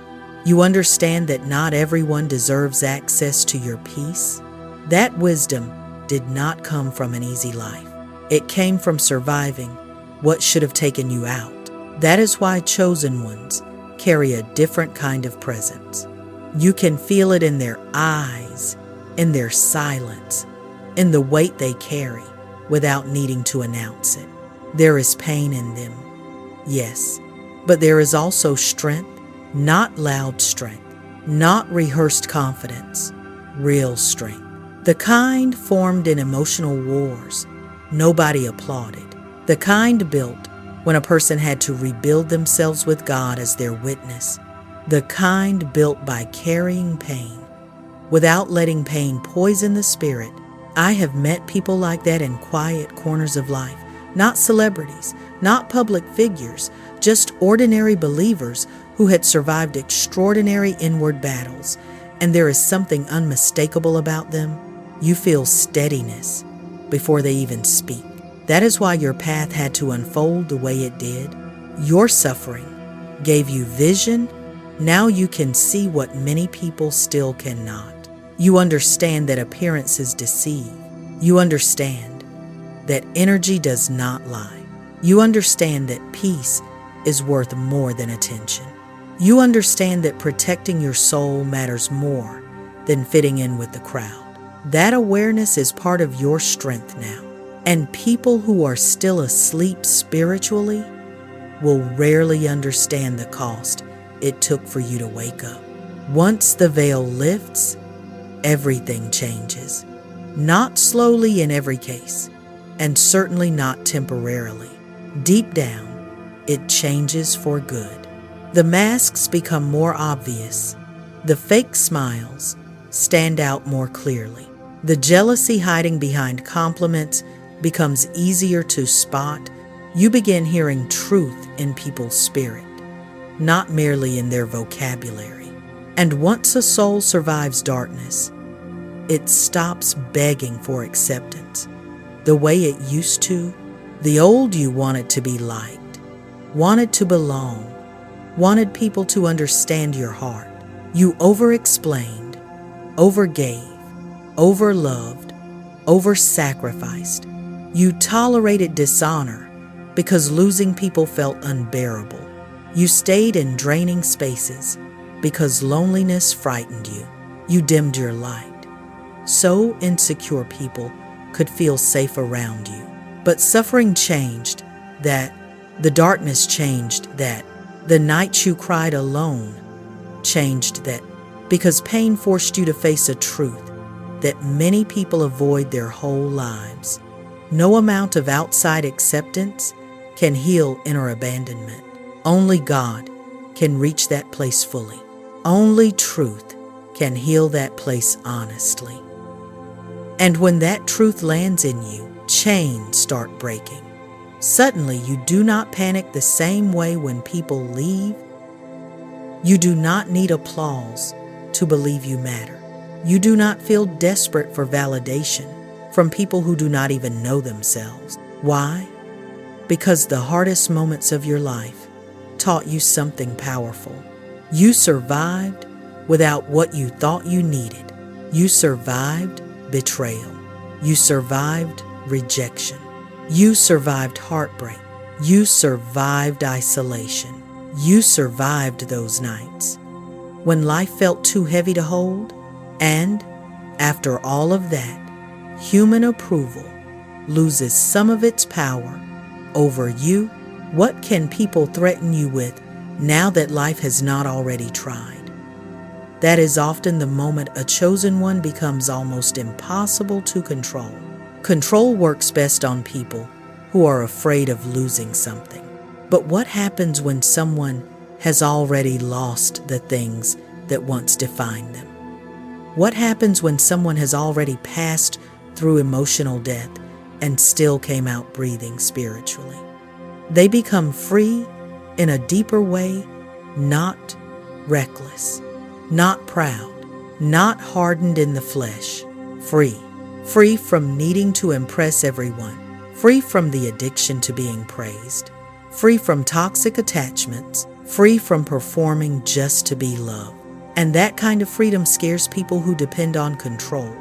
You understand that not everyone deserves access to your peace. That wisdom did not come from an easy life. It came from surviving what should have taken you out. That is why chosen ones carry a different kind of presence. You can feel it in their eyes, in their silence, in the weight they carry without needing to announce it. There is pain in them, yes, but there is also strength, not loud strength, not rehearsed confidence, real strength. The kind formed in emotional wars nobody applauded. The kind built when a person had to rebuild themselves with God as their witness. The kind built by carrying pain without letting pain poison the spirit. I have met people like that in quiet corners of life. Not celebrities, not public figures, just ordinary believers who had survived extraordinary inward battles. And there is something unmistakable about them. You feel steadiness before they even speak. That is why your path had to unfold the way it did. Your suffering gave you vision. Now you can see what many people still cannot. You understand that appearances deceive. You understand that energy does not lie. You understand that peace is worth more than attention. You understand that protecting your soul matters more than fitting in with the crowd. That awareness is part of your strength now. And people who are still asleep spiritually will rarely understand the cost it took for you to wake up. Once the veil lifts, everything changes. Not slowly in every case, and certainly not temporarily. Deep down, it changes for good. The masks become more obvious. The fake smiles stand out more clearly. The jealousy hiding behind compliments becomes easier to spot. You begin hearing truth in people's spirit, not merely in their vocabulary. And once a soul survives darkness, it stops begging for acceptance the way it used to. The old you wanted to be liked, wanted to belong, wanted people to understand your heart. You over-explained, over-gave, over-loved, over-sacrificed. You tolerated dishonor because losing people felt unbearable. You stayed in draining spaces because loneliness frightened you. You dimmed your light so insecure people could feel safe around you. But suffering changed that. The darkness changed that. The nights you cried alone changed that. Because pain forced you to face a truth that many people avoid their whole lives. No amount of outside acceptance can heal inner abandonment. Only God can reach that place fully. Only truth can heal that place honestly. And when that truth lands in you, chains start breaking. Suddenly, you do not panic the same way when people leave. You do not need applause to believe you matter. You do not feel desperate for validation from people who do not even know themselves. Why? Because the hardest moments of your life taught you something powerful. You survived without what you thought you needed. You survived betrayal. You survived rejection. You survived heartbreak. You survived isolation. You survived those nights when life felt too heavy to hold. And after all of that, human approval loses some of its power over you. What can people threaten you with now that life has not already tried? That is often the moment a chosen one becomes almost impossible to control. Control works best on people who are afraid of losing something. But what happens when someone has already lost the things that once defined them? What happens when someone has already passed through emotional death and still came out breathing spiritually? They become free in a deeper way, not reckless, not proud, not hardened in the flesh, free. Free from needing to impress everyone, free from the addiction to being praised, free from toxic attachments, free from performing just to be loved. And that kind of freedom scares people who depend on control,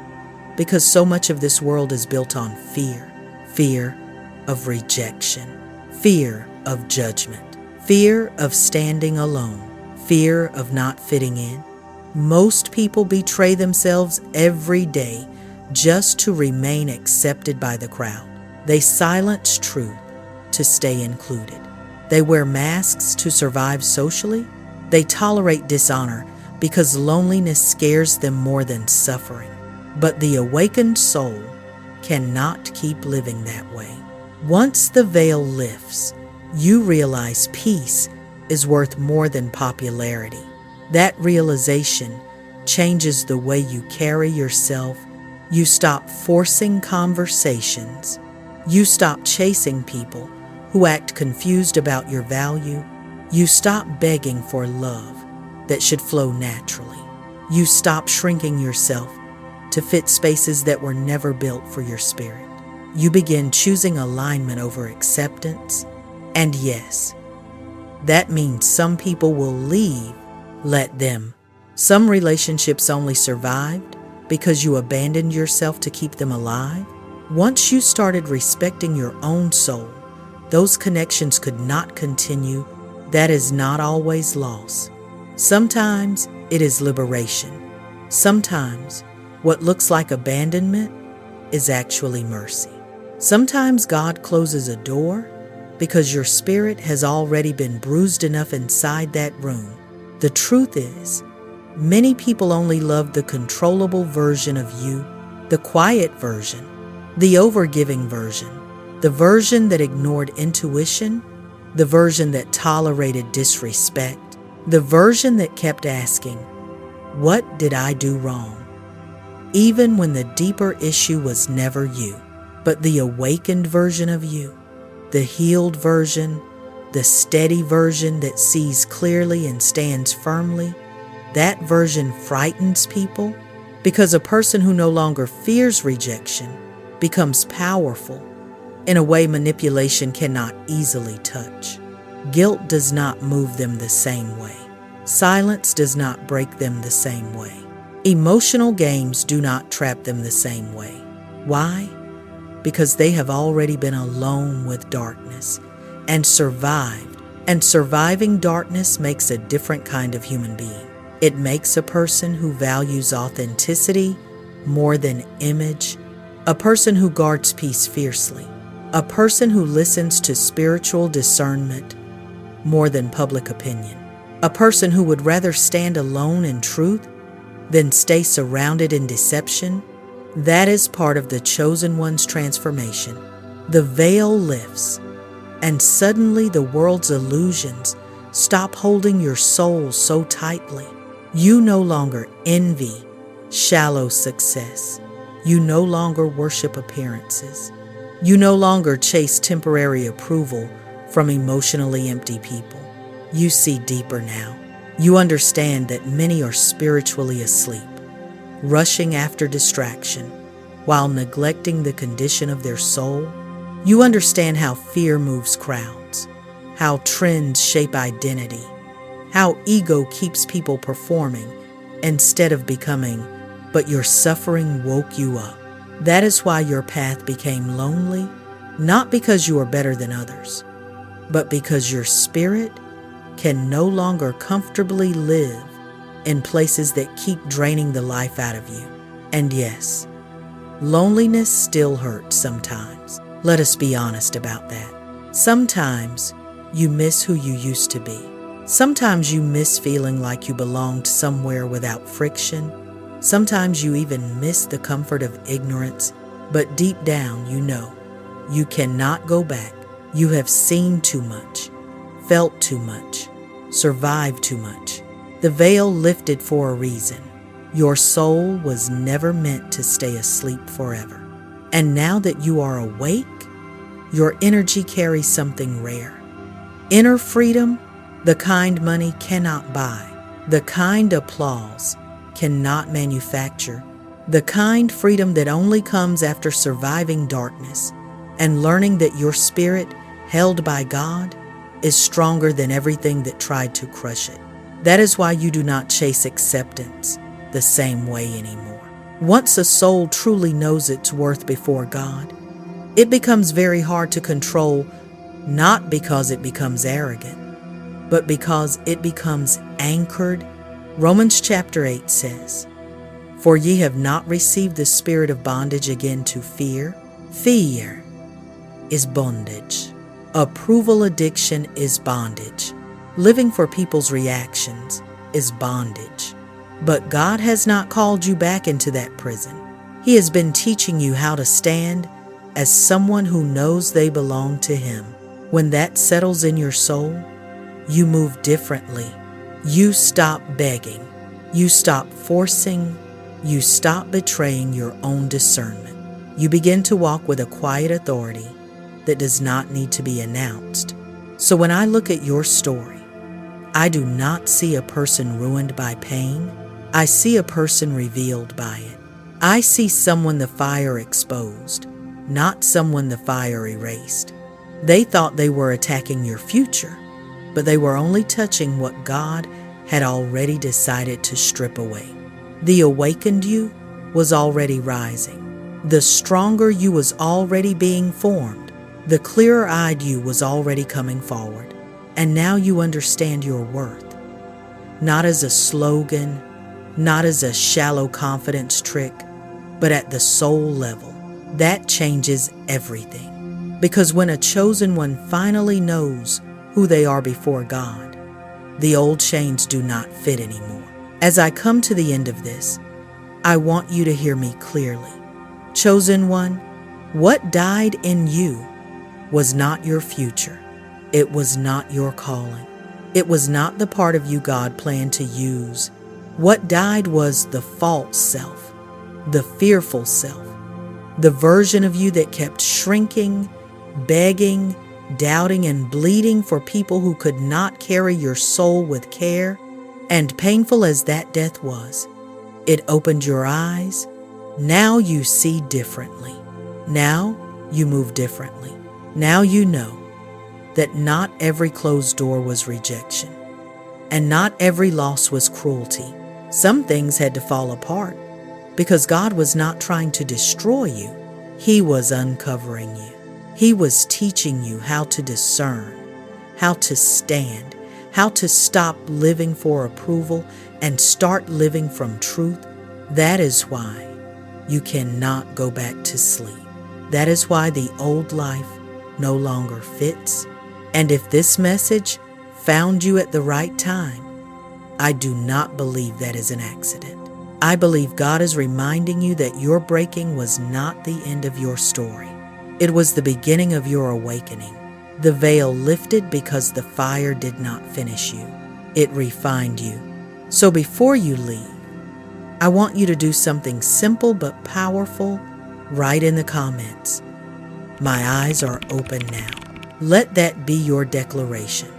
because so much of this world is built on fear. Fear of rejection, fear of judgment, fear of standing alone, fear of not fitting in. Most people betray themselves every day just to remain accepted by the crowd. They silence truth to stay included. They wear masks to survive socially. They tolerate dishonor because loneliness scares them more than suffering. But the awakened soul cannot keep living that way. Once the veil lifts, you realize peace is worth more than popularity. That realization changes the way you carry yourself. You stop forcing conversations. You stop chasing people who act confused about your value. You stop begging for love that should flow naturally. You stop shrinking yourself to fit spaces that were never built for your spirit. You begin choosing alignment over acceptance. And yes, that means some people will leave. Let them. Some relationships only survived because you abandoned yourself to keep them alive. Once you started respecting your own soul, those connections could not continue. That is not always loss. Sometimes it is liberation. Sometimes what looks like abandonment is actually mercy. Sometimes God closes a door because your spirit has already been bruised enough inside that room. The truth is, many people only love the controllable version of you, the quiet version, the overgiving version, the version that ignored intuition, the version that tolerated disrespect, the version that kept asking, "What did I do wrong?" Even when the deeper issue was never you, but the awakened version of you, the healed version, the steady version that sees clearly and stands firmly. That version frightens people because a person who no longer fears rejection becomes powerful in a way manipulation cannot easily touch. Guilt does not move them the same way. Silence does not break them the same way. Emotional games do not trap them the same way. Why? Because they have already been alone with darkness and survived. And surviving darkness makes a different kind of human being. It makes a person who values authenticity more than image, a person who guards peace fiercely, a person who listens to spiritual discernment more than public opinion, a person who would rather stand alone in truth than stay surrounded in deception. That is part of the chosen one's transformation. The veil lifts, and suddenly the world's illusions stop holding your soul so tightly. You no longer envy shallow success. You no longer worship appearances. You no longer chase temporary approval from emotionally empty people. You see deeper now. You understand that many are spiritually asleep, rushing after distraction while neglecting the condition of their soul. You understand how fear moves crowds, how trends shape identity, how ego keeps people performing instead of becoming, but your suffering woke you up. That is why your path became lonely, not because you are better than others, but because your spirit can no longer comfortably live in places that keep draining the life out of you. And yes, loneliness still hurts sometimes. Let us be honest about that. Sometimes you miss who you used to be. Sometimes you miss feeling like you belonged somewhere without friction. Sometimes you even miss the comfort of ignorance, but deep down you know you cannot go back. You have seen too much, felt too much, survived too much. The veil lifted for a reason. Your soul was never meant to stay asleep forever. And now that you are awake, your energy carries something rare. Inner freedom, the kind money cannot buy, the kind applause cannot manufacture, the kind freedom that only comes after surviving darkness and learning that your spirit, held by God, is stronger than everything that tried to crush it. That is why you do not chase acceptance the same way anymore. Once a soul truly knows its worth before God, it becomes very hard to control, not because it becomes arrogant, but because it becomes anchored. Romans chapter 8 says, "For ye have not received the spirit of bondage again to fear." Fear is bondage. Approval addiction is bondage. Living for people's reactions is bondage. But God has not called you back into that prison. He has been teaching you how to stand as someone who knows they belong to Him. When that settles in your soul, you move differently. You stop begging. You stop forcing. You stop betraying your own discernment. You begin to walk with a quiet authority that does not need to be announced. So when I look at your story, I do not see a person ruined by pain. I see a person revealed by it. I see someone the fire exposed, not someone the fire erased. They thought they were attacking your future, but they were only touching what God had already decided to strip away. The awakened you was already rising. The stronger you was already being formed. The clearer-eyed you was already coming forward. And now you understand your worth, not as a slogan, not as a shallow confidence trick, but at the soul level. That changes everything. Because when a chosen one finally knows who they are before God, the old chains do not fit anymore. As I come to the end of this, I want you to hear me clearly. Chosen one, what died in you was not your future. It was not your calling. It was not the part of you God planned to use. What died was the false self, the fearful self, the version of you that kept shrinking, begging, doubting, and bleeding for people who could not carry your soul with care. And painful as that death was, it opened your eyes. Now you see differently. Now you move differently. Now you know that not every closed door was rejection, and not every loss was cruelty. Some things had to fall apart because God was not trying to destroy you. He was uncovering you. He was teaching you how to discern, how to stand, how to stop living for approval and start living from truth. That is why you cannot go back to sleep. That is why the old life no longer fits. And if this message found you at the right time, I do not believe that is an accident. I believe God is reminding you that your breaking was not the end of your story. It was the beginning of your awakening. The veil lifted because the fire did not finish you. It refined you. So before you leave, I want you to do something simple but powerful. Write in the comments, "My eyes are open now." Let that be your declaration.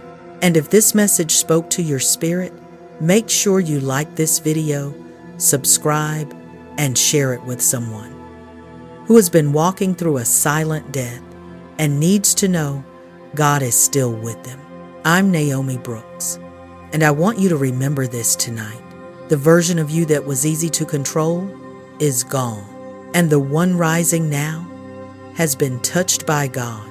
And if this message spoke to your spirit, make sure you like this video, subscribe, and share it with someone who has been walking through a silent death and needs to know God is still with them. I'm Naomi Brooks, and I want you to remember this tonight. The version of you that was easy to control is gone, and the one rising now has been touched by God